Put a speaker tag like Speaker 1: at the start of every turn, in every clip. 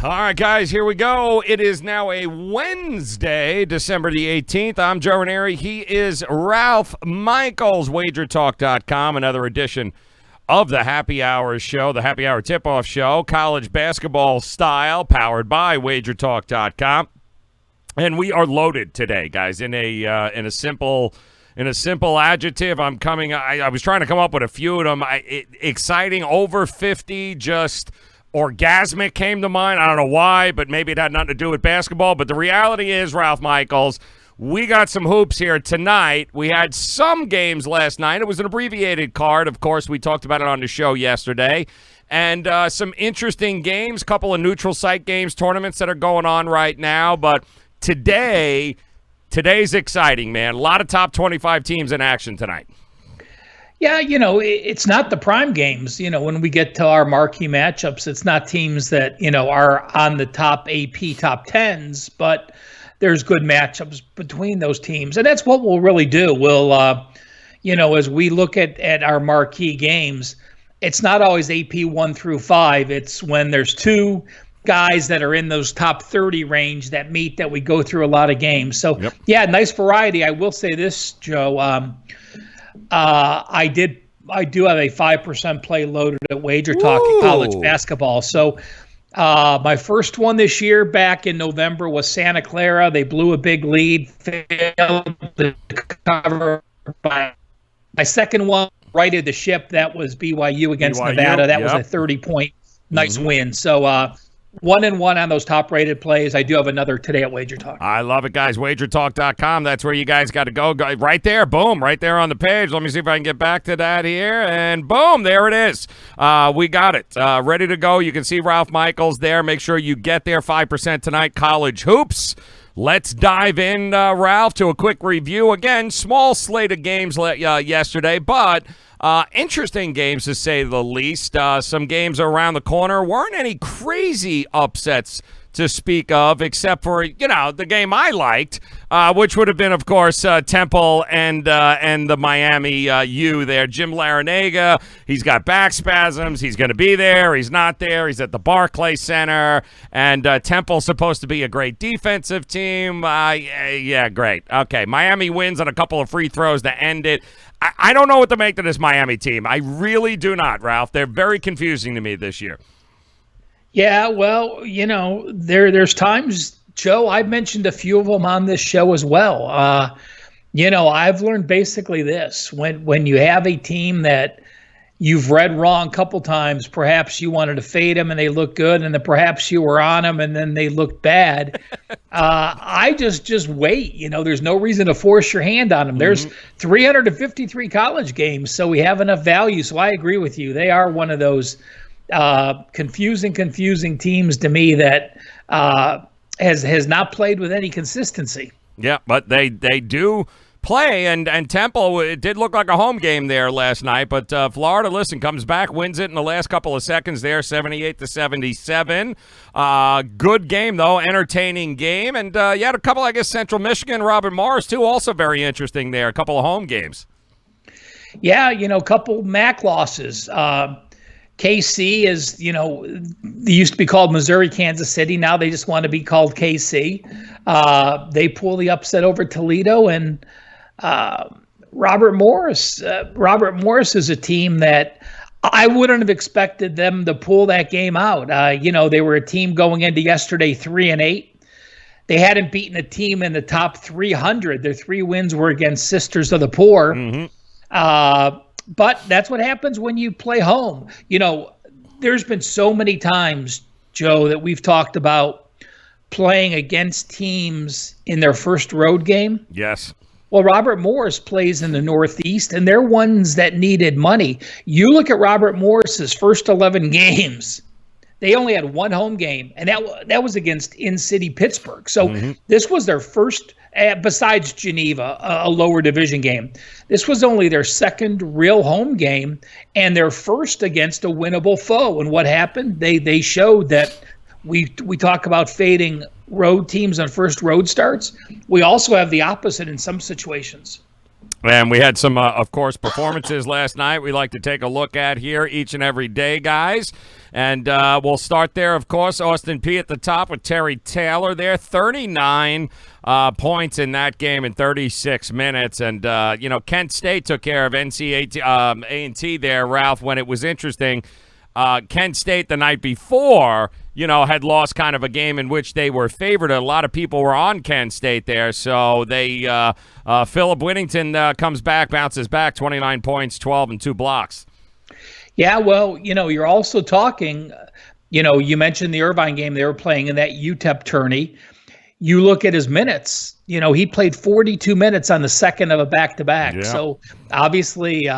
Speaker 1: All right, guys, here we go. It is now a Wednesday, December the 18th. I'm Joe Raineri. He is Ralph Michaels, WagerTalk.com, another edition of the Happy Hour show, the Happy Hour tip-off show, college basketball style, powered by WagerTalk.com. And we are loaded today, guys, in a simple adjective. I was trying to come up with a few of them. Exciting, over 50, just orgasmic came to mind. I don't know why, but maybe it had nothing to do with basketball. But the reality is, Ralph Michaels, we got some hoops here tonight. We had some games last night. It was an abbreviated card. Of course, we talked about it on the show yesterday. And some interesting games, couple of neutral site games, tournaments that are going on right now. But today's exciting, man. A lot of top 25 teams in action tonight.
Speaker 2: Yeah, it's not the prime games. When we get to our marquee matchups, it's not teams that, are on the top AP top 10s, but there's good matchups between those teams. And that's what we'll really do. We'll, as we look at our marquee games, it's not always AP 1 through 5. It's when there's two guys that are in those top 30 range that meet that we go through a lot of games. So, yep. Yeah, nice variety. I will say this, Joe. I do have a 5% play loaded at Wager Talk in college basketball. So my first one this year back in November was Santa Clara. They blew a big lead, failed to cover. My second one righted the ship. That was BYU against Nevada. That was a 30-point nice win. So 1-1 on those top-rated plays. I do have another today at Wager Talk.
Speaker 1: I love it, guys. WagerTalk.com. That's where you guys got to go. Right there. Boom. Right there on the page. Let me see if I can get back to that here. And boom. There it is. We got it. Ready to go. You can see Ralph Michaels there. Make sure you get there. 5% tonight. College hoops. Let's dive in, Ralph, to a quick review. Again, small slate of games yesterday, but interesting games to say the least. Some games around the corner. Weren't any crazy upsets to speak of, except for, the game I liked, which would have been, of course, Temple and the Miami U there. Jim Larinaga, he's got back spasms. He's going to be there. He's not there. He's at the Barclays Center. And Temple's supposed to be a great defensive team. Yeah, great. Okay, Miami wins on a couple of free throws to end it. I don't know what to make of this Miami team. I really do not, Ralph. They're very confusing to me this year.
Speaker 2: Yeah, well, there's times, Joe, I've mentioned a few of them on this show as well. I've learned basically this. When you have a team that you've read wrong a couple times, perhaps you wanted to fade them and they look good, and then perhaps you were on them and then they look bad. I just wait. There's no reason to force your hand on them. There's 353 college games, so we have enough value. So I agree with you. They are one of those confusing teams to me that has not played with any consistency.
Speaker 1: Yeah, but they do play, and Temple, it did look like a home game there last night, but Florida, listen, comes back, wins it in the last couple of seconds there, 78-77. Good game, though, entertaining game, and you had a couple, I guess, Central Michigan, Robert Morris, too, also very interesting there, a couple of home games.
Speaker 2: Yeah, a couple MAC losses. KC is, they used to be called Missouri, Kansas City. Now they just want to be called KC. They pull the upset over Toledo, and Robert Morris. Robert Morris is a team that I wouldn't have expected them to pull that game out. They were a team going into yesterday 3-8. They hadn't beaten a team in the top 300. Their 3 wins were against Sisters of the Poor. But that's what happens when you play home. There's been so many times, Joe, that we've talked about playing against teams in their first road game.
Speaker 1: Yes.
Speaker 2: Well, Robert Morris plays in the Northeast, and they're ones that needed money. You look at Robert Morris's first 11 games, they only had one home game, and that was against in-city Pittsburgh. So this was their first, besides Geneva, a lower division game. This was only their second real home game, and their first against a winnable foe. And what happened? They showed that we talk about fading road teams on first road starts. We also have the opposite in some situations.
Speaker 1: And we had some, of course, performances last night we like to take a look at here each and every day, guys. And we'll start there, of course. Austin Peay at the top with Terry Taylor there. 39 points in that game in 36 minutes. And, Kent State took care of A&T there, Ralph, when it was interesting. Kent State the night before, had lost kind of a game in which they were favored. A lot of people were on Kent State there. So they Philip Whittington comes back, bounces back, 29 points, 12 and 2 blocks.
Speaker 2: Yeah, well, you're also talking, you mentioned the Irvine game they were playing in that UTEP tourney. You look at his minutes, he played 42 minutes on the second of a back-to-back. Yeah. So obviously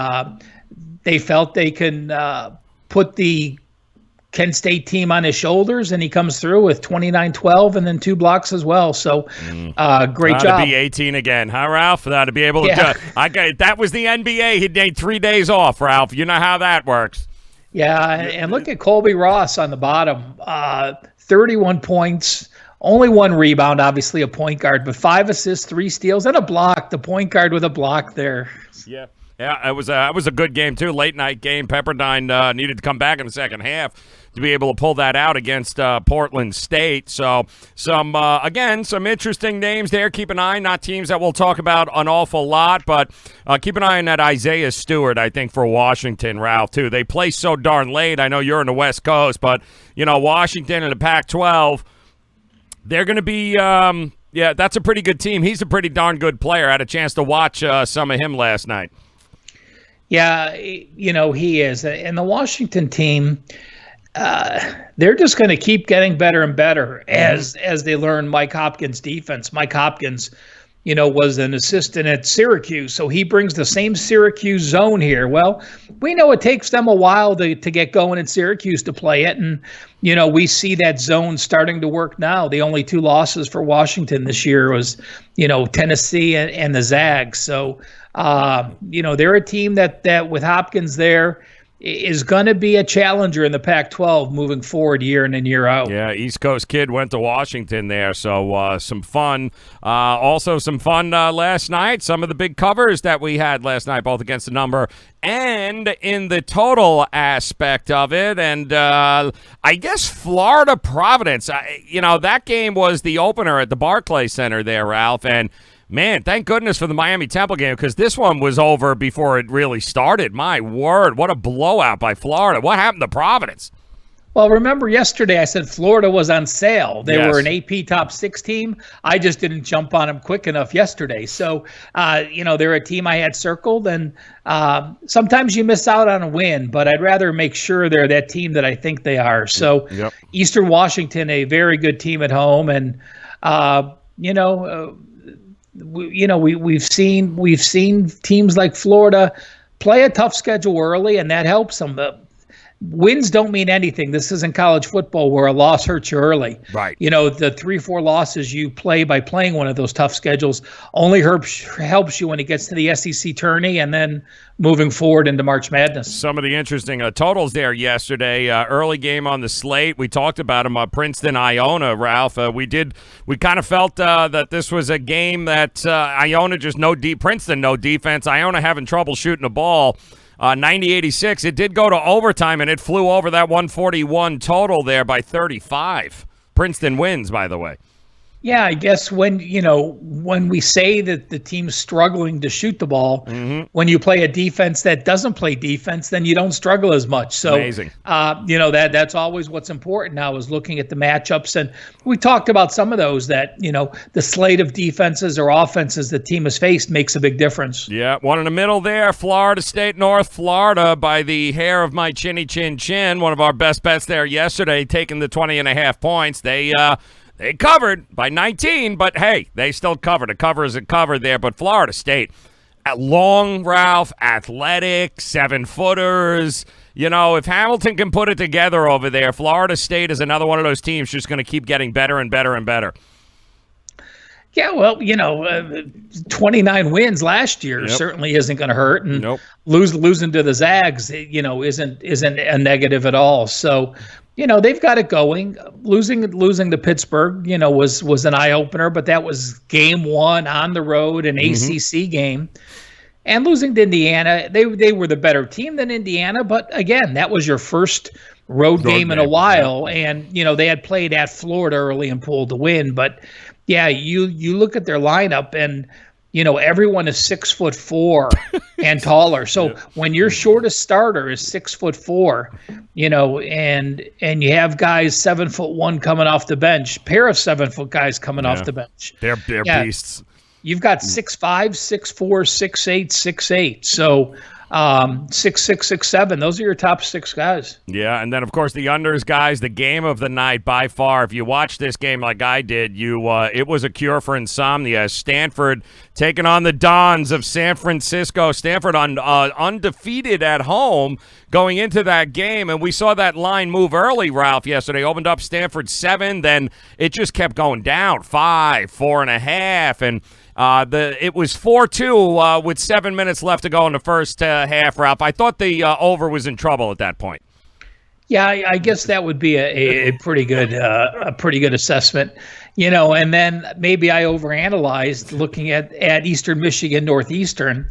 Speaker 2: they felt they can put the Kent State team on his shoulders, and he comes through with 29-12 and then 2 blocks as well. So great job.
Speaker 1: To be 18 again, huh, Ralph? To be able to do it. That was the NBA. He'd need 3 days off, Ralph. You know how that works.
Speaker 2: Yeah, and look at Colby Ross on the bottom. 31 points, only 1 rebound, obviously a point guard, but 5 assists, 3 steals, and a block. The point guard with a block there.
Speaker 1: Yeah. Yeah, it was a good game, too. Late night game. Pepperdine needed to come back in the second half to be able to pull that out against Portland State. So some interesting names there. Keep an eye, not teams that we'll talk about an awful lot, but keep an eye on that Isaiah Stewart, I think, for Washington, Ralph, too. They play so darn late. I know you're in the West Coast, but, Washington and the Pac-12, they're going to be that's a pretty good team. He's a pretty darn good player. I had a chance to watch some of him last night.
Speaker 2: Yeah, he is. And the Washington team, they're just going to keep getting better and better as they learn Mike Hopkins' defense. Mike Hopkins, was an assistant at Syracuse, so he brings the same Syracuse zone here. Well, we know it takes them a while to get going in Syracuse to play it, and, we see that zone starting to work now. The only 2 losses for Washington this year was, Tennessee and the Zags. So, they're a team that with Hopkins there is going to be a challenger in the Pac-12 moving forward year in and year out.
Speaker 1: Yeah, East Coast kid went to Washington there, so some fun. Also some fun last night. Some of the big covers that we had last night, both against the number and in the total aspect of it. And I guess Florida Providence, that game was the opener at the Barclays Center there, Ralph, and man, thank goodness for the Miami Temple game, because this one was over before it really started. My word, what a blowout by Florida. What happened to Providence?
Speaker 2: Well, remember yesterday I said Florida was on sale. They were an AP top 6 team. I just didn't jump on them quick enough yesterday. So, they're a team I had circled, and sometimes you miss out on a win, but I'd rather make sure they're that team that I think they are. So Eastern Washington, a very good team at home, and, we've seen teams like Florida play a tough schedule early, and that helps them. Wins don't mean anything. This isn't college football where a loss hurts you early.
Speaker 1: Right.
Speaker 2: The 3-4 losses you play by playing one of those tough schedules only helps you when it gets to the SEC tourney and then moving forward into March Madness.
Speaker 1: Some of the interesting totals there yesterday. Early game on the slate. We talked about them. Princeton, Iona, Ralph. We kind of felt that this was a game that Iona just Princeton no defense. Iona having trouble shooting the ball. 90-86. It did go to overtime, and it flew over that 141 total there by 35. Princeton wins, by the way.
Speaker 2: Yeah, I guess when we say that the team's struggling to shoot the ball, when you play a defense that doesn't play defense, then you don't struggle as much. So,
Speaker 1: amazing.
Speaker 2: That's always what's important now is looking at the matchups. And we talked about some of those that, the slate of defenses or offenses the team has faced makes a big difference.
Speaker 1: Yeah, one in the middle there, Florida State, North Florida by the hair of my chinny chin chin. One of our best bets there yesterday, taking the 20.5 points. They covered by 19, but hey, they still covered. A cover is a cover there, but Florida State, long, Ralph, athletic, 7-footers. If Hamilton can put it together over there, Florida State is another one of those teams just going to keep getting better and better and better.
Speaker 2: Yeah, well, 29 wins last year certainly isn't going to hurt, and losing to the Zags, isn't a negative at all. So, they've got it going. Losing to Pittsburgh, was an eye opener, but that was game 1 on the road, an ACC game. And losing to Indiana, they were the better team than Indiana, but again, that was your first road game in a while, and they had played at Florida early and pulled the win. But yeah, you look at their lineup, and everyone is 6'4" and taller. So when your shortest starter is 6'4", and you have guys 7'1" coming off the bench, pair of 7-foot guys coming off the bench,
Speaker 1: they're beasts.
Speaker 2: You've got 6'5", 6'4", 6'8", 6'8". So 6'6", 6'7". Those are your top 6 guys.
Speaker 1: Yeah, and then of course the unders guys, the game of the night by far. If you watch this game like I did, it was a cure for insomnia. Stanford taking on the Dons of San Francisco. Stanford undefeated at home going into that game, and we saw that line move early, Ralph, yesterday. Opened up Stanford 7, then it just kept going down 5, 4.5, and it was 4-2 with 7 minutes left to go in the first half, Ralph. I thought the over was in trouble at that point.
Speaker 2: Yeah, I guess that would be a pretty good assessment, And then maybe I overanalyzed looking at Eastern Michigan, Northeastern.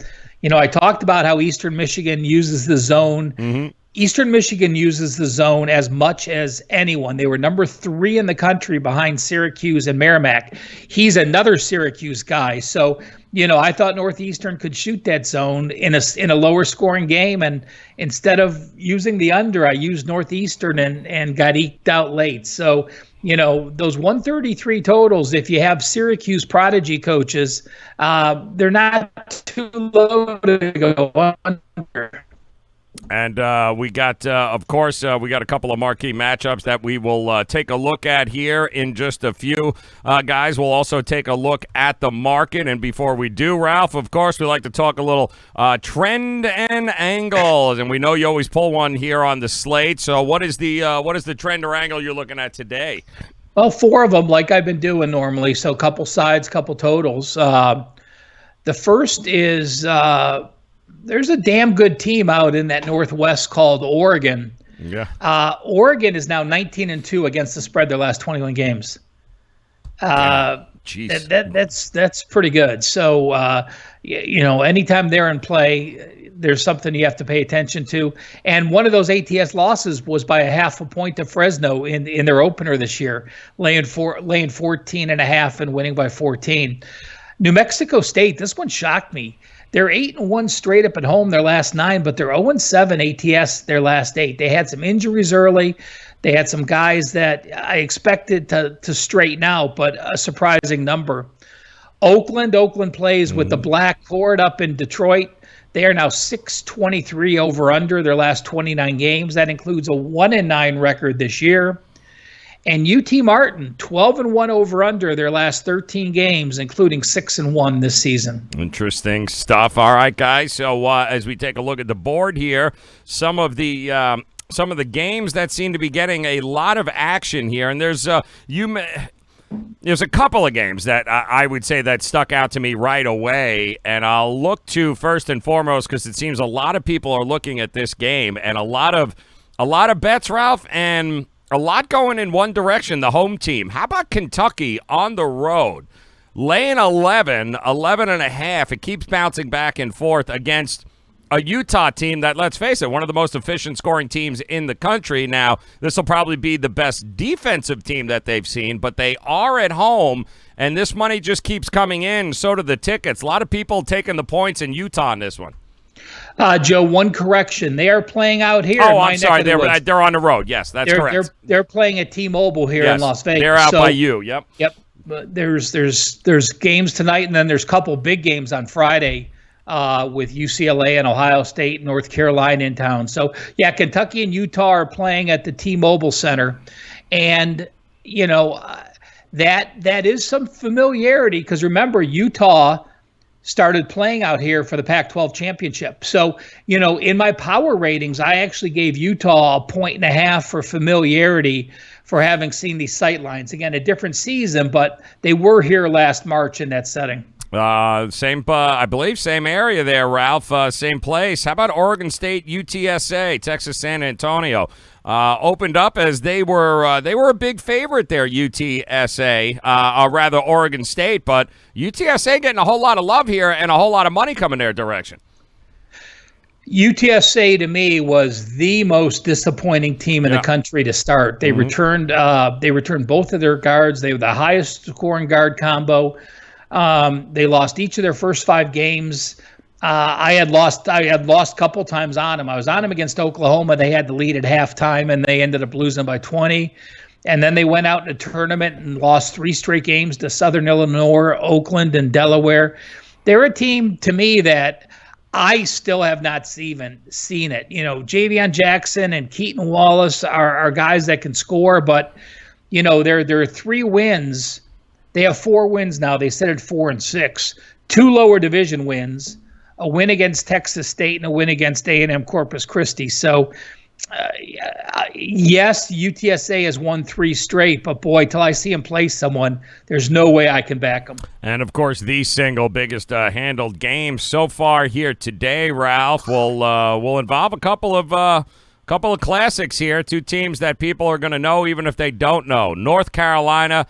Speaker 2: I talked about how Eastern Michigan uses the zone. Mm-hmm. Eastern Michigan uses the zone as much as anyone. They were number 3 in the country behind Syracuse and Merrimack. He's another Syracuse guy. So, I thought Northeastern could shoot that zone in a lower scoring game. And instead of using the under, I used Northeastern and got eked out late. So, those 133 totals, if you have Syracuse prodigy coaches, they're not too low to go under.
Speaker 1: And we got, of course, we got a couple of marquee matchups that we will take a look at here in just a few. Guys, we'll also take a look at the market. And before we do, Ralph, of course, we like to talk a little trend and angles. And we know you always pull one here on the slate. So what is the trend or angle you're looking at today?
Speaker 2: Well, 4 of them, like I've been doing normally. So couple sides, couple totals. The first is... there's a damn good team out in that Northwest called Oregon.
Speaker 1: Yeah.
Speaker 2: Oregon is now 19-2 against the spread their last 21 games. That's pretty good. So anytime they're in play, there's something you have to pay attention to. And one of those ATS losses was by a 0.5 point to Fresno in their opener this year, laying 14.5 and winning by 14. New Mexico State, this one shocked me. They're 8-1 straight up at home their last 9, but they're 0-7 ATS their last 8. They had some injuries early. They had some guys that I expected to straighten out, but a surprising number. Oakland plays with the Black Horde up in Detroit. They are now 6-23 over under their last 29 games. That includes a 1-9 record this year. And UT Martin, 12-1 over under their last 13 games, including 6-1 this season.
Speaker 1: Interesting stuff. All right, guys. So as we take a look at the board here, some of the games that seem to be getting a lot of action here, and there's a couple of games that I would say that stuck out to me right away, and I'll look to first and foremost because it seems a lot of people are looking at this game, and a lot of bets, Ralph, and a lot going in one direction, the home team. How about Kentucky on the road? Laying 11.5. It keeps bouncing back and forth against a Utah team that, let's face it, one of the most efficient scoring teams in the country. Now, this will probably be the best defensive team that they've seen, but they are at home, and this money just keeps coming in. So do the tickets. A lot of people taking the points in Utah in this one.
Speaker 2: Joe, one correction. They are playing out here.
Speaker 1: Oh, I'm sorry. They're on the road. Yes, that's correct.
Speaker 2: They're playing at T-Mobile here in Las Vegas.
Speaker 1: They're out by you. Yep.
Speaker 2: There's games tonight, and then there's a couple big games on Friday with UCLA and Ohio State, North Carolina in town. So, yeah, Kentucky and Utah are playing at the T-Mobile Center. And, that is some familiarity because, remember, Utah started playing out here for the Pac-12 championship. So, in my power ratings, I actually gave Utah a 1.5 for familiarity for having seen these sight lines. Again, a different season, but they were here last March in that setting.
Speaker 1: I believe same area there, Ralph. Same place. How about Oregon State, UTSA, Texas San Antonio? Opened up as they were a big favorite there, UTSA, or rather Oregon State, but UTSA getting a whole lot of love here and a whole lot of money coming their direction.
Speaker 2: UTSA to me was the most disappointing team in the country to start. They returned both of their guards. They were the highest scoring guard combo. They lost each of their first 5 games. I had lost a couple times on them. I was on them against Oklahoma. They had the lead at halftime, and they ended up losing by 20. And then they went out in a tournament and lost 3 straight games to Southern Illinois, Oakland, and Delaware. They're a team, to me, that I still have not seen it. You know, Javion Jackson and Keaton Wallace are guys that can score, but, you know, there are 3 wins. They have 4 wins now. They sit at 4 and 6. 2 lower division wins, a win against Texas State and a win against A&M Corpus Christi. So, yes, UTSA has won 3 straight, but boy, till I see them play someone, there's no way I can back them.
Speaker 1: And, of course, the single biggest handled game so far here today, Ralph, will involve a couple of classics here, 2 teams that people are going to know even if they don't know. North Carolina,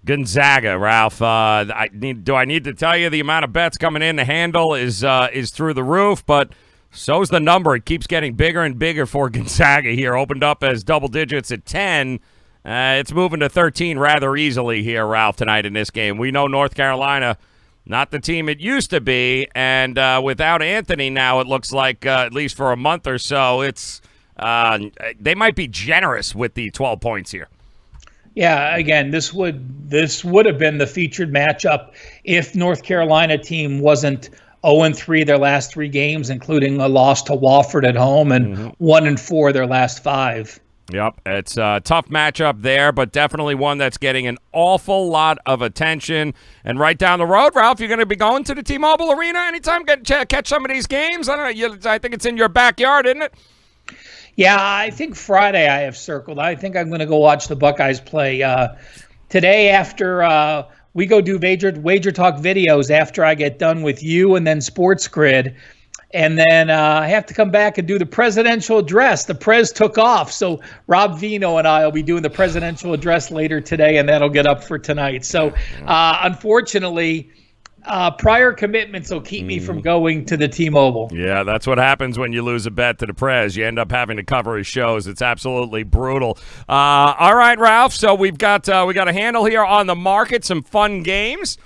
Speaker 1: Gonzaga, Ralph. Do I need to tell you the amount of bets coming in? The handle is through the roof, but so's the number. It keeps getting bigger and bigger for Gonzaga here. Opened up as double digits at 10. It's moving to 13 rather easily here, Ralph, tonight in this game. We know North Carolina, not the team it used to be, and without Anthony now, it looks like, at least for a month or so, they might be generous with the 12 points here.
Speaker 2: Yeah, again, this would have been the featured matchup if North Carolina team wasn't 0-3 their last 3 games, including a loss to Wofford at home, and 1-4 their last 5.
Speaker 1: Yep, it's a tough matchup there, but definitely one that's getting an awful lot of attention. And right down the road, Ralph, you're going to be going to the T-Mobile Arena anytime, catch some of these games? I don't know. I think it's in your backyard, isn't it?
Speaker 2: Yeah, I think Friday I have circled. I think I'm going to go watch the Buckeyes play. Today after we go do Wager Talk videos after I get done with you and then Sports Grid. And then I have to come back and do the presidential address. The Prez took off, so Rob Vino and I will be doing the presidential address later today, and that'll get up for tonight. So unfortunately, prior commitments will keep me from going to the T-Mobile.
Speaker 1: Yeah, that's what happens when you lose a bet to the Prez. You end up having to cover his shows. It's absolutely brutal. All right, Ralph. So we've got a handle here on the market, some fun games.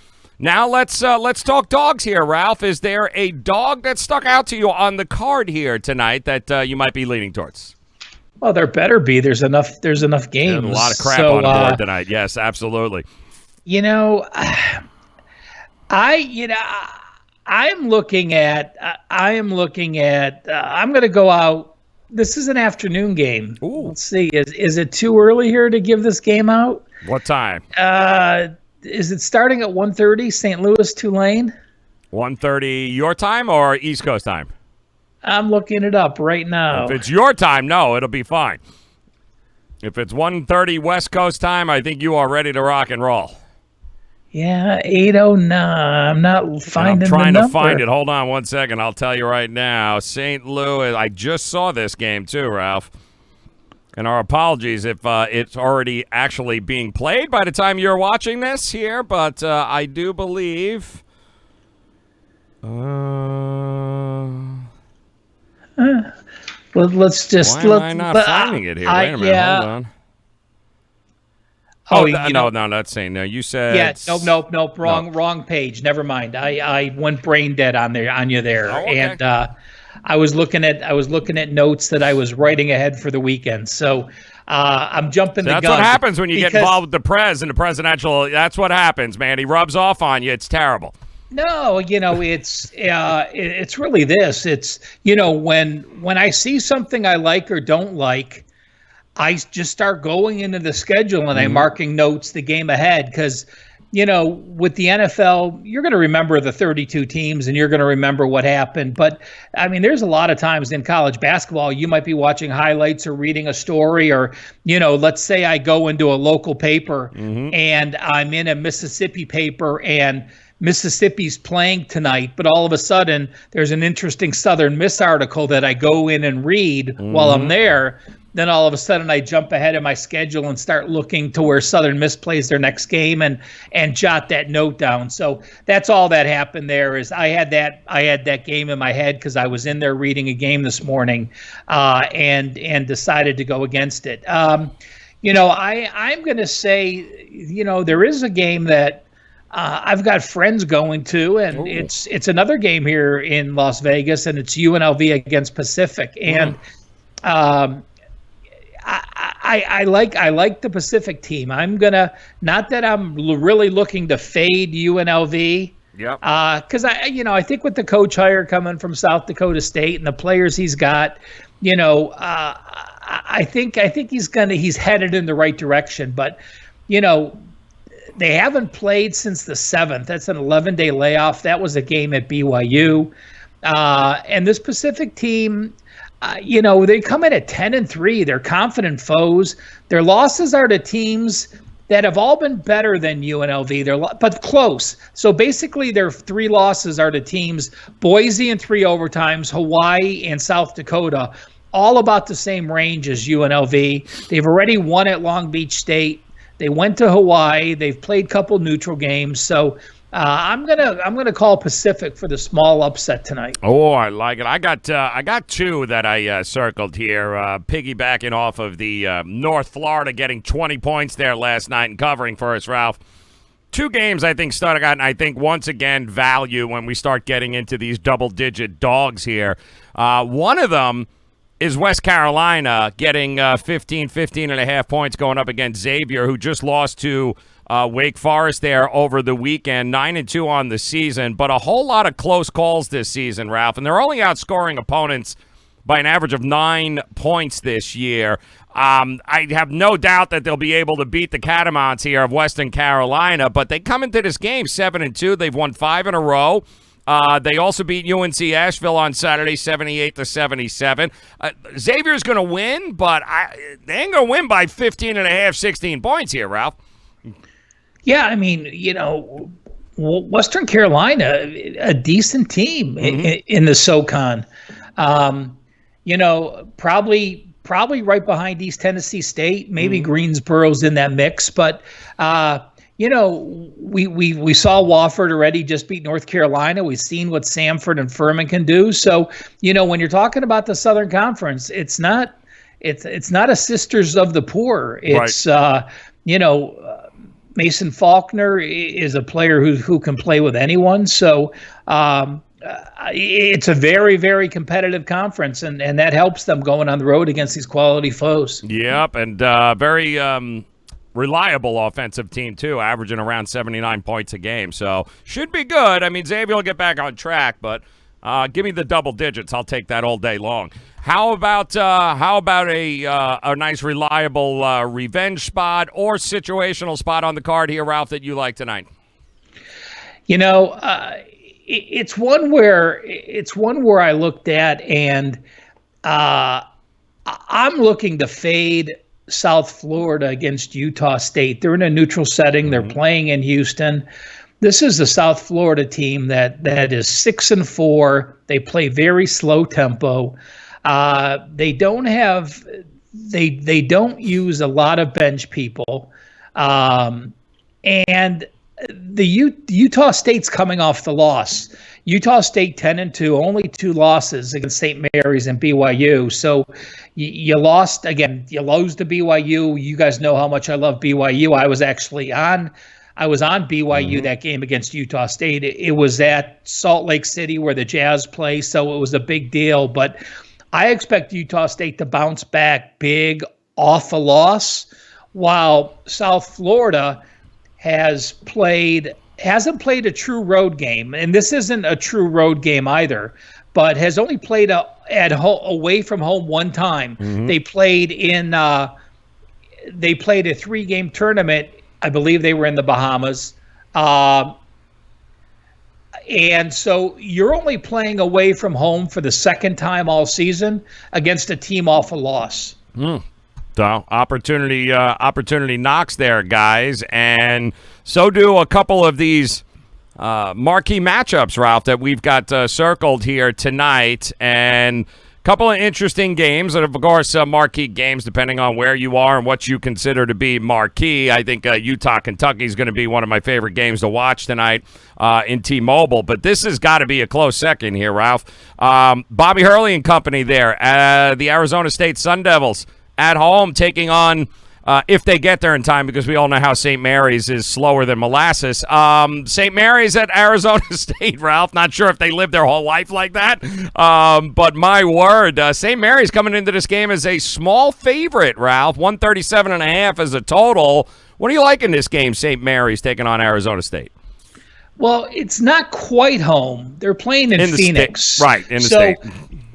Speaker 1: Now let's talk dogs here, Ralph. Is there a dog that stuck out to you on the card here tonight that you might be leaning towards?
Speaker 2: Well, there better be. There's enough games.
Speaker 1: There's a lot of crap on the board tonight. Yes, absolutely.
Speaker 2: You know, I'm looking at. I'm going to go out. This is an afternoon game.
Speaker 1: Ooh.
Speaker 2: Let's see. Is it too early here to give this game out?
Speaker 1: What time?
Speaker 2: Is it starting at 1:30? St. Louis, Tulane.
Speaker 1: 1:30 your time or East Coast time?
Speaker 2: I'm looking it up right now.
Speaker 1: If it's your time, no, it'll be fine. If it's 1:30 West Coast time, I think you are ready to rock and roll.
Speaker 2: Yeah, 8:09. I'm not finding the number.
Speaker 1: I'm trying to find it. Hold on one second. I'll tell you right now. St. Louis. I just saw this game too, Ralph. And our apologies if it's already actually being played by the time you're watching this here, but I do believe.
Speaker 2: Let's just.
Speaker 1: Why am I not finding it here? Wait a minute.
Speaker 2: Yeah.
Speaker 1: Hold on. No, that's saying no. You said
Speaker 2: nope. Wrong page. Never mind. I went brain dead on you there,
Speaker 1: okay.
Speaker 2: And I was looking at notes that I was writing ahead for the weekend. So I'm jumping the gun.
Speaker 1: That's what happens when you get involved with the Prez and the presidential. That's what happens, man. He rubs off on you. It's terrible.
Speaker 2: No, it's really this. It's when I see something I like or don't like, I just start going into the schedule and I'm marking notes the game ahead because with the NFL, you're going to remember the 32 teams and you're going to remember what happened. But I mean, there's a lot of times in college basketball, you might be watching highlights or reading a story, or, let's say I go into a local paper and I'm in a Mississippi paper and Mississippi's playing tonight, but all of a sudden there's an interesting Southern Miss article that I go in and read while I'm there. Then all of a sudden I jump ahead of my schedule and start looking to where Southern Miss plays their next game and jot that note down. So that's all that happened there. Is I had that game in my head because I was in there reading a game this morning, and decided to go against it. I'm going to say, there is a game that I've got friends going to, and it's another game here in Las Vegas, and it's UNLV against Pacific, and I like the Pacific team. I'm gonna, not that I'm really looking to fade UNLV.
Speaker 1: Yep.
Speaker 2: Because I think with the coach hire coming from South Dakota State and the players he's got, I think he's headed in the right direction. But they haven't played since the 7th. That's an 11-day layoff. That was a game at BYU, and this Pacific team. They come in at 10-3. They're confident foes. Their losses are to teams that have all been better than UNLV. But close. So basically, their 3 losses are to teams: Boise in 3 overtimes, Hawaii and South Dakota, all about the same range as UNLV. They've already won at Long Beach State. They went to Hawaii. They've played a couple neutral games. So I'm gonna call Pacific for the small upset tonight.
Speaker 1: Oh, I like it. I got 2 that I circled here, piggybacking off of the North Florida getting 20 points there last night and covering for us, Ralph. 2 games I think started out, and I think once again value when we start getting into these double-digit dogs here. One of them is West Carolina getting 15 and a half points going up against Xavier, who just lost to Wake Forest there over the weekend, 9-2 on the season, but a whole lot of close calls this season, Ralph, and they're only outscoring opponents by an average of 9 points this year. I have no doubt that they'll be able to beat the Catamounts here of Western Carolina, but they come into this game 7-2. They've won 5 in a row. They also beat UNC Asheville on Saturday, 78-77. Xavier's going to win, but they ain't going to win by 15 and a half, 16 points here, Ralph.
Speaker 2: Yeah, I mean, Western Carolina, a decent team in the SoCon. Probably right behind East Tennessee State. Maybe Greensboro's in that mix, but we saw Wofford already just beat North Carolina. We've seen what Samford and Furman can do. So when you're talking about the Southern Conference, it's not a sisters of the poor. It's right. Mason Faulkner is a player who can play with anyone. So it's a very, very competitive conference, and that helps them going on the road against these quality foes.
Speaker 1: Yep, and very reliable offensive team, too, averaging around 79 points a game. So should be good. I mean, Xavier will get back on track, but give me the double digits. I'll take that all day long. How about a nice reliable revenge spot or situational spot on the card here, Ralph, that you like tonight?
Speaker 2: It's one where I looked at, and I'm looking to fade South Florida against Utah State. They're in a neutral setting. They're playing in Houston. This is the South Florida team that is 6-4. They play very slow tempo. They don't use a lot of bench people. And the Utah State's coming off the loss. Utah State 10-2, only 2 losses against St. Mary's and BYU. So you lost again. You lose to BYU. You guys know how much I love BYU. I was on BYU that game against Utah State. It was at Salt Lake City where the Jazz play, so it was a big deal. But I expect Utah State to bounce back big off a loss, while South Florida hasn't played a true road game, and this isn't a true road game either, but has only played away from home one time. They played a 3-game tournament. I believe they were in the Bahamas. Uh, and so you're only playing away from home for the second time all season against a team off a loss.
Speaker 1: So opportunity knocks there, guys, and so do a couple of these marquee matchups, Ralph, that we've got circled here tonight, and a couple of interesting games, and of course marquee games depending on where you are and what you consider to be marquee. I think Utah-Kentucky is going to be one of my favorite games to watch tonight in T-Mobile, but this has got to be a close second here, Ralph. Bobby Hurley and company there, the Arizona State Sun Devils at home taking on, if they get there in time, because we all know how St. Mary's is slower than molasses. St. Mary's at Arizona State, Ralph. Not sure if they live their whole life like that. But my word, St. Mary's coming into this game as a small favorite, Ralph. 137.5 as a total. What do you like in this game, St. Mary's taking on Arizona State?
Speaker 2: Well, it's not quite home. They're playing in Phoenix.
Speaker 1: Right, in the state.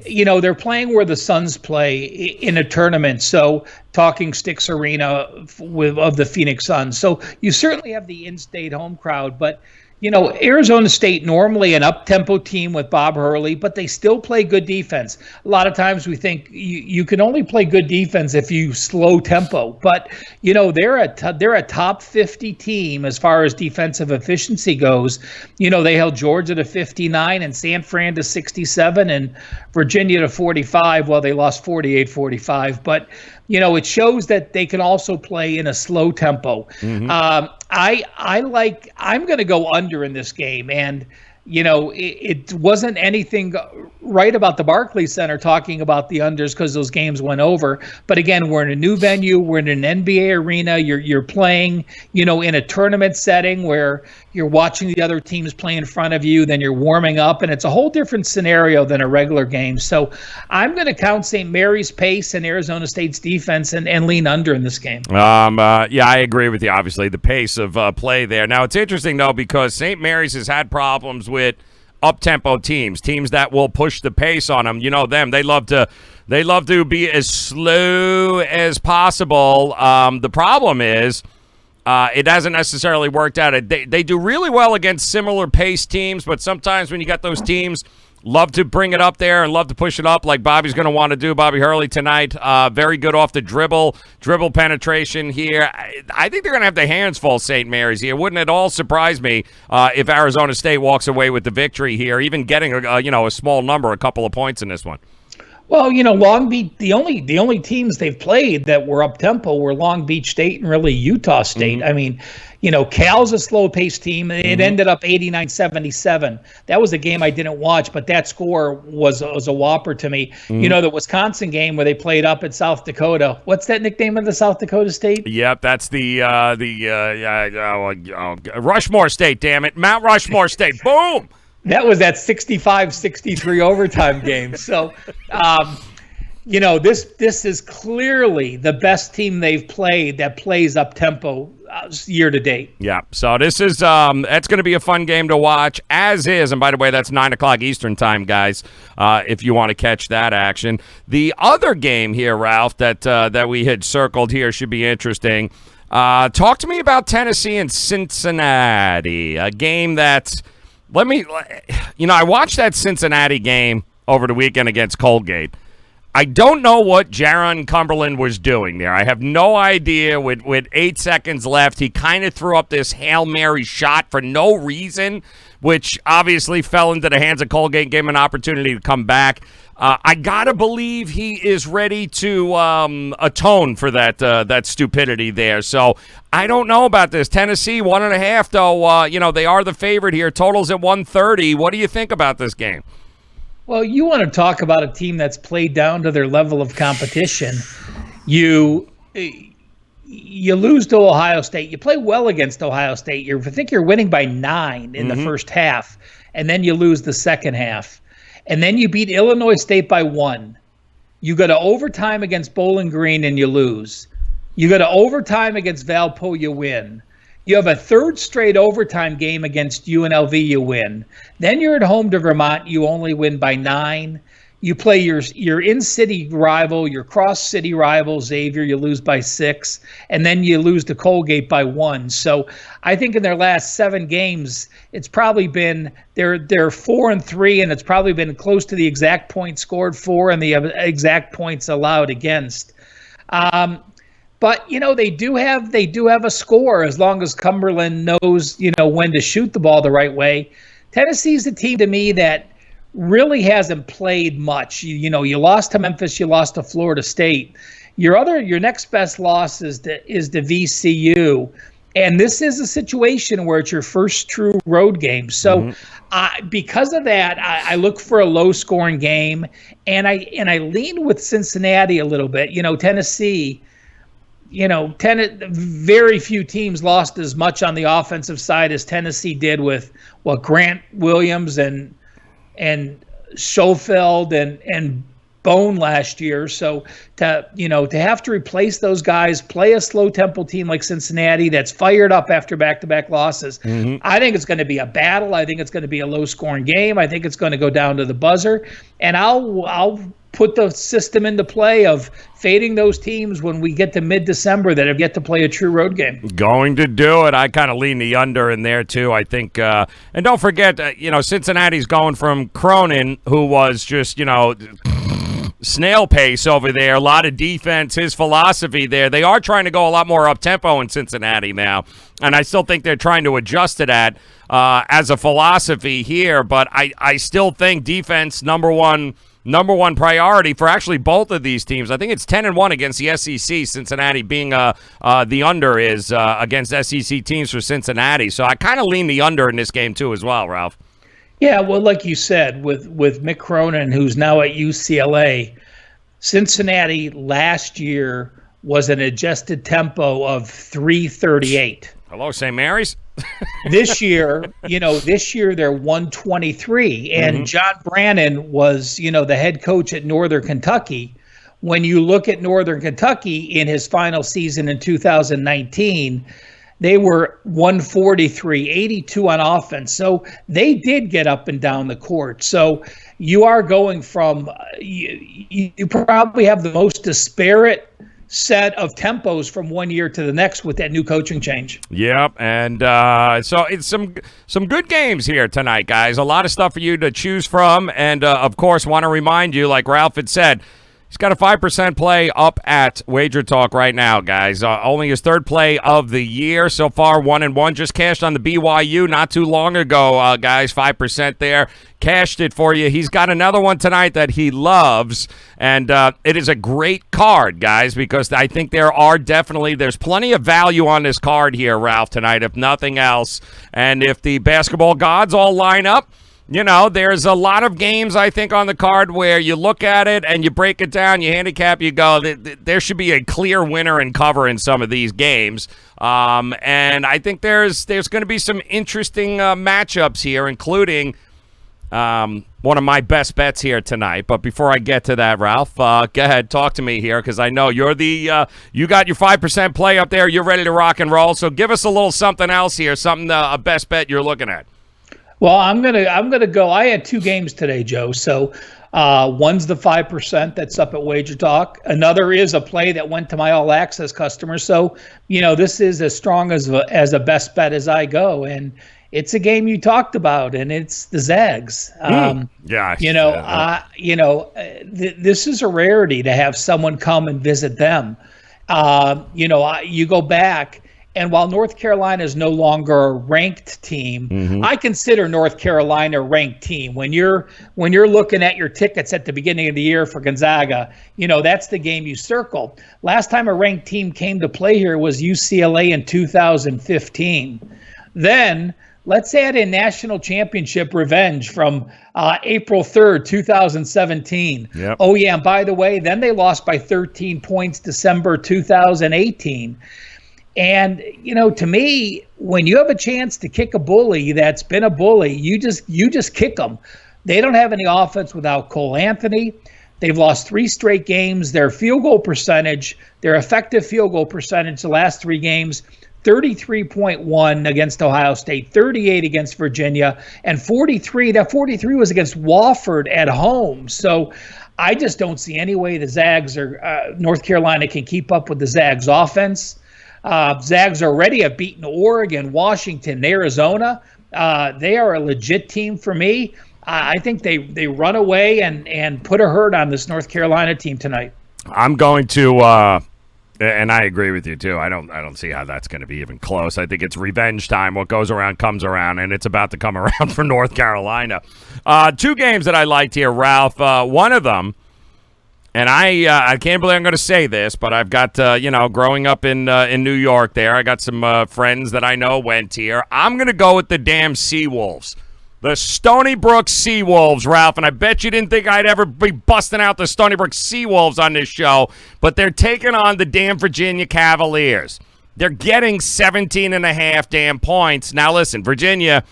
Speaker 2: You know, they're playing where the Suns play in a tournament. So Talking Sticks Arena of the Phoenix Suns. So you certainly have the in-state home crowd, but you know, Arizona State normally an up-tempo team with Bob Hurley, but they still play good defense. A lot of times we think you can only play good defense if you slow tempo. But, you know, they're a top 50 team as far as defensive efficiency goes. You know, they held Georgia to 59 and San Fran to 67 and Virginia to 45. Well, they lost 48-45. But, you know, it shows that they can also play in a slow tempo. Mm-hmm. I'm going to go under in this game, and you know, it wasn't anything right about the Barclays Center talking about the unders because those games went over. But again, we're in a new venue, we're in an NBA arena. You're playing, you know, in a tournament setting where you're watching the other teams play in front of you, then you're warming up, and it's a whole different scenario than a regular game. So I'm going to count St. Mary's pace and Arizona State's defense and lean under in this game.
Speaker 1: Yeah, I agree with you. Obviously, the pace of play there. Now, it's interesting though because St. Mary's has had problems with up-tempo teams that will push the pace on them. You know them; they love to be as slow as possible. The problem is, it hasn't necessarily worked out. They do really well against similar pace teams, but sometimes when you got those teams love to bring it up there and love to push it up like Bobby's going to want to do, Bobby Hurley tonight. Very good off the dribble penetration here. I think they're going to have their hands full, St. Mary's here. Wouldn't at all surprise me if Arizona State walks away with the victory here, even getting a small number, a couple of points in this one.
Speaker 2: Well, you know, Long Beach, the only teams they've played that were up-tempo were Long Beach State and really Utah State. Mm-hmm. I mean, you know, Cal's a slow-paced team. It ended up 89-77. That was a game I didn't watch, but that score was a whopper to me. Mm-hmm. You know, the Wisconsin game where they played up at South Dakota. What's that nickname of the South Dakota State?
Speaker 1: Yep, that's the Rushmore State, damn it. Mount Rushmore State. Boom!
Speaker 2: That was that 65-63 overtime game. So, you know, this is clearly the best team they've played that plays up tempo year to date.
Speaker 1: Yeah. So this is that's going to be a fun game to watch. As is, and by the way, that's 9:00 Eastern time, guys. If you want to catch that action, the other game here, Ralph, that we had circled here should be interesting. Talk to me about Tennessee and Cincinnati, a game that's. I watched that Cincinnati game over the weekend against Colgate. I don't know what Jaron Cumberland was doing there. I have no idea. With 8 seconds left, he kind of threw up this Hail Mary shot for no reason, which obviously fell into the hands of Colgate and gave him an opportunity to come back. I gotta believe he is ready to atone for that stupidity there. So I don't know about this. Tennessee 1.5 though. They are the favorite here. Totals at 130. What do you think about this game?
Speaker 2: Well, you want to talk about a team that's played down to their level of competition. You lose to Ohio State. You play well against Ohio State. I think you're winning by 9 in the first half, and then you lose the second half. And then you beat Illinois State by 1. You go to overtime against Bowling Green and you lose. You go to overtime against Valpo, you win. You have a third straight overtime game against UNLV, you win. Then you're at home to Vermont, you only win by 9. You play your in-city rival, your cross-city rival, Xavier, you lose by 6, and then you lose to Colgate by 1. So I think in their last 7 games, it's probably been they're 4-3, and it's probably been close to the exact points scored for and the exact points allowed against. But they do have a score as long as Cumberland knows when to shoot the ball the right way. Tennessee's a team to me that really hasn't played much. You lost to Memphis, you lost to Florida State. Your next best loss is the VCU, and this is a situation where it's your first true road game. So because of that, I look for a low scoring game, and I lean with Cincinnati a little bit. Tennessee. Very few teams lost as much on the offensive side as Tennessee did with Grant Williams and Schofield and Bone last year. So to have to replace those guys, play a slow tempo team like Cincinnati that's fired up after back-to-back losses, I think it's going to be a battle. I think it's going to be a low scoring game. I think it's going to go down to the buzzer, and I'll put the system into play of fading those teams when we get to mid-December that have yet to play a true road game. Going to do it. I kind of lean the under in there, too. I think, and don't forget, Cincinnati's going from Cronin, who was just, snail pace over there, a lot of defense, his philosophy there. They are trying to go a lot more up-tempo in Cincinnati now, and I still think they're trying to adjust to that as a philosophy here, but I still think defense, number one priority for actually both of these teams. I think it's 10-1 against the SEC, Cincinnati being the under is against SEC teams for Cincinnati. So I kind of lean the under in this game too as well, Ralph. Yeah, well, like you said, with Mick Cronin, who's now at UCLA, Cincinnati last year was an adjusted tempo of 338.
Speaker 1: Hello, St. Mary's.
Speaker 2: This year they're 123, and John Brannon was, the head coach at Northern Kentucky. When you look at Northern Kentucky in his final season in 2019, they were 143, 82 on offense. So they did get up and down the court. So you are going from, you probably have the most disparate set of tempos from one year to the next with that new coaching change. Yep, and so it's some good games here tonight, guys. A lot of stuff for you to choose from, and of course, want to remind you, like Ralph had said, he's got a 5% play up at Wager Talk right now, guys. Only his 3rd play of the year so far, 1-1. Just cashed on the BYU not too long ago, guys. 5% there. Cashed it for you. He's got another one tonight that he loves, and it is a great card, guys, because I think there's plenty of value on this card here, Ralph, tonight, if nothing else. And if the basketball gods all line up, there's a lot of games, I think, on the card where you look at it and you break it down, you handicap, you go, there should be a clear winner and cover in some of these games. And I think there's going to be some interesting matchups here, including one of my best bets here tonight. But before I get to that, Ralph, go ahead, talk to me here, because I know you're you got your 5% play up there. You're ready to rock and roll. So give us a little something else here, a best bet you're looking at. Well, I'm gonna go. I had 2 games today, Joe. So one's the 5% that's up at Wager Talk. Another is a play that went to my All Access customers. So this is as strong as a best bet as I go, and it's a game you talked about, and it's the Zags. This is a rarity to have someone come and visit them. You go back. And while North Carolina is no longer a ranked team, I consider North Carolina a ranked team. When you're looking at your tickets at the beginning of the year for Gonzaga, that's the game you circle. Last time a ranked team came to play here was UCLA in 2015. Then let's add in national championship revenge from April 3rd, 2017. Yep. Oh, yeah, and by the way, then they lost by 13 points December 2018. And, to me, when you have a chance to kick a bully that's been a bully, you just kick them. They don't have any offense without Cole Anthony. They've lost 3 straight games. Their field goal percentage, their effective field goal percentage the last 3 games, 33.1 against Ohio State, 38 against Virginia, and 43. That 43 was against Wofford at home. So I just don't see any way the Zags or North Carolina can keep up with the Zags offense. Zags already have beaten Oregon, Washington, Arizona. They are a legit team for me. I think they run away and put a hurt on this North Carolina team tonight.
Speaker 1: I'm going to, and I agree with you too. I don't see how that's going to be even close. I think it's revenge time. What goes around comes around, and it's about to come around for North Carolina. Two games that I liked here, Ralph. One of them, and I can't believe I'm going to say this, but I've got growing up in New York. There, I got some friends that I know went here. I'm going to go with the damn Seawolves. The Stony Brook Seawolves, Ralph, and I bet you didn't think I'd ever be busting out the Stony Brook Seawolves on this show, but they're taking on the damn Virginia Cavaliers. They're getting 17.5 damn points. Now, listen, Virginia,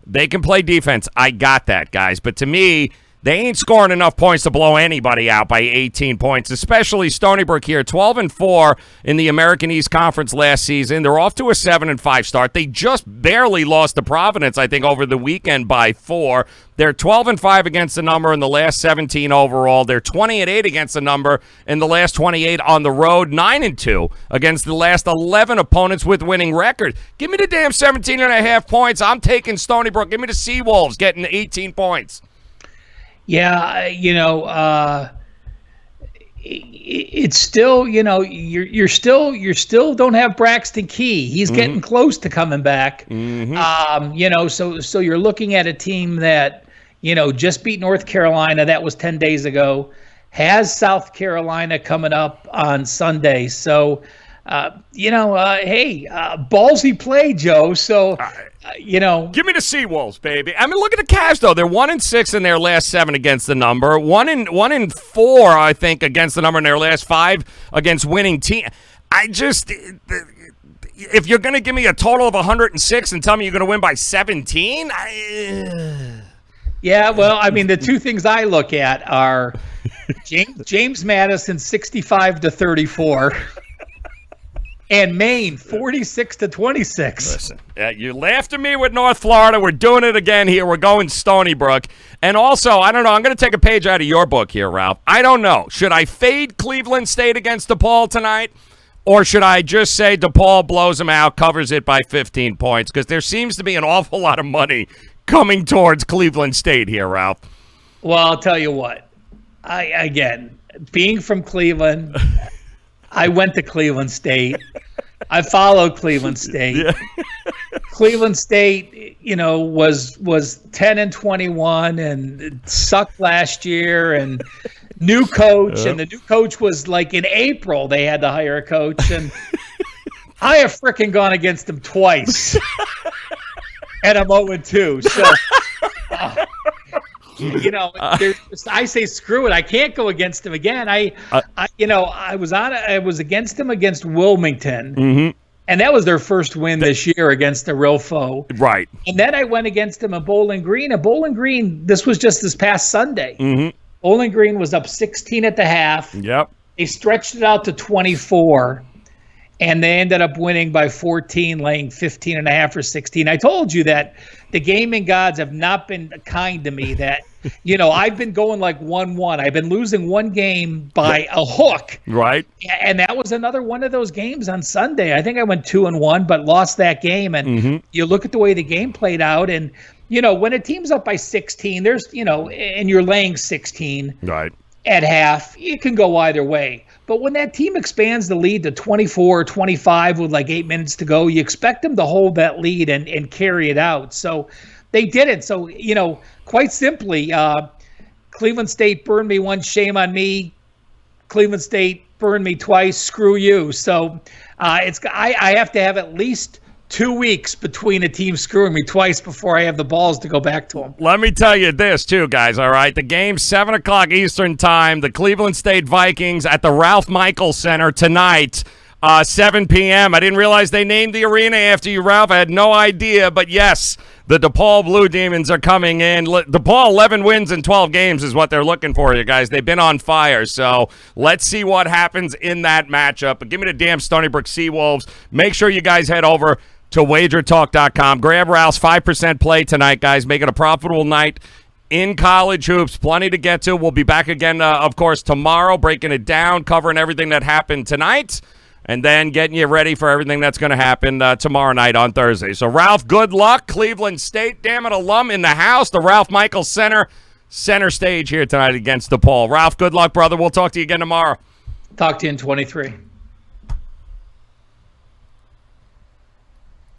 Speaker 1: they can play defense. I got that, guys, but to me, they ain't scoring enough points to blow anybody out by 18 points, especially Stony Brook here, 12-4 in the American East Conference last season. They're off to a 7-5 start. They just barely lost to Providence, I think, over the weekend by 4. They're 12-5 against the number in the last 17 overall. They're 20-8 against the number in the last 28 on the road, 9-2 against the last 11 opponents with winning record. Give me the damn 17.5 points. I'm taking Stony Brook. Give me the Seawolves getting 18 points.
Speaker 2: Yeah, it's still, you're still don't have Braxton Key. He's getting close to coming back. So you're looking at a team that, just beat North Carolina. That was 10 days ago. Has South Carolina coming up on Sunday. So, hey, ballsy play, Joe. So,
Speaker 1: give me the Seawolves, baby. I mean, look at the Cavs, though. They're 1-6 in their last 7 against the number. 1-4, I think, against the number in their last 5 against winning team. If you're going to give me a total of 106 and tell me you're going to win by 17,
Speaker 2: yeah, well, I mean, the two things I look at are James Madison 65-34. And Maine, 46-26.
Speaker 1: Listen, you laughed at me with North Florida. We're doing it again here. We're going Stony Brook. And also, I don't know. I'm going to take a page out of your book here, Ralph. I don't know. Should I fade Cleveland State against DePaul tonight? Or should I just say DePaul blows them out, covers it by 15 points? Because there seems to be an awful lot of money coming towards Cleveland State here, Ralph.
Speaker 2: Well, I'll tell you what. Again, being from Cleveland, I went to Cleveland State. I followed Cleveland State. Yeah. Cleveland State, was 10-21 and sucked last year, and new coach, and the new coach was like in April they had to hire a coach, and I have frickin' gone against them twice, and I'm 0-2. So. I say screw it. I can't go against him again. I was against him against Wilmington, and that was their first win this year against a real foe.
Speaker 1: Right.
Speaker 2: And then I went against him at Bowling Green. At Bowling Green, this was just this past Sunday. Bowling Green was up 16 at the half.
Speaker 1: Yep.
Speaker 2: They stretched it out to 24. And they ended up winning by 14, laying 15.5 or 16. I told you that the gaming gods have not been kind to me. That, I've been going like 1-1. I've been losing one game by a hook.
Speaker 1: Right.
Speaker 2: And that was another one of those games on Sunday. I think I went 2-1, but lost that game. And you look at the way the game played out, and, when a team's up by 16, there's, and you're laying 16.
Speaker 1: Right.
Speaker 2: At half, it can go either way. But when that team expands the lead to 24 or 25 with like 8 minutes to go, you expect them to hold that lead and carry it out. So they didn't. So, quite simply, Cleveland State burned me once, shame on me. Cleveland State burned me twice, screw you. So I have to have at least 2 weeks between a team screwing me twice before I have the balls to go back to them.
Speaker 1: Let me tell you this, too, guys, all right? The game's 7 o'clock Eastern time. The Cleveland State Vikings at the Ralph Michaels Center tonight. 7 p.m. I didn't realize they named the arena after you, Ralph. I had no idea, but yes, the DePaul Blue Demons are coming in. DePaul 11 wins in 12 games is what they're looking for, you guys. They've been on fire, so let's see what happens in that matchup. But give me the damn Stony Brook Seawolves. Make sure you guys head over to wagertalk.com. Grab Ralph's 5% play tonight, guys. Make it a profitable night in college hoops. Plenty to get to. We'll be back again, of course, tomorrow, breaking it down, covering everything that happened tonight, and then getting you ready for everything that's going to happen tomorrow night on Thursday. So, Ralph, good luck. Cleveland State, damn it, alum in the house. The Ralph Michaels Center stage here tonight against DePaul. Ralph, good luck, brother. We'll talk to you again tomorrow.
Speaker 2: Talk to you in 23.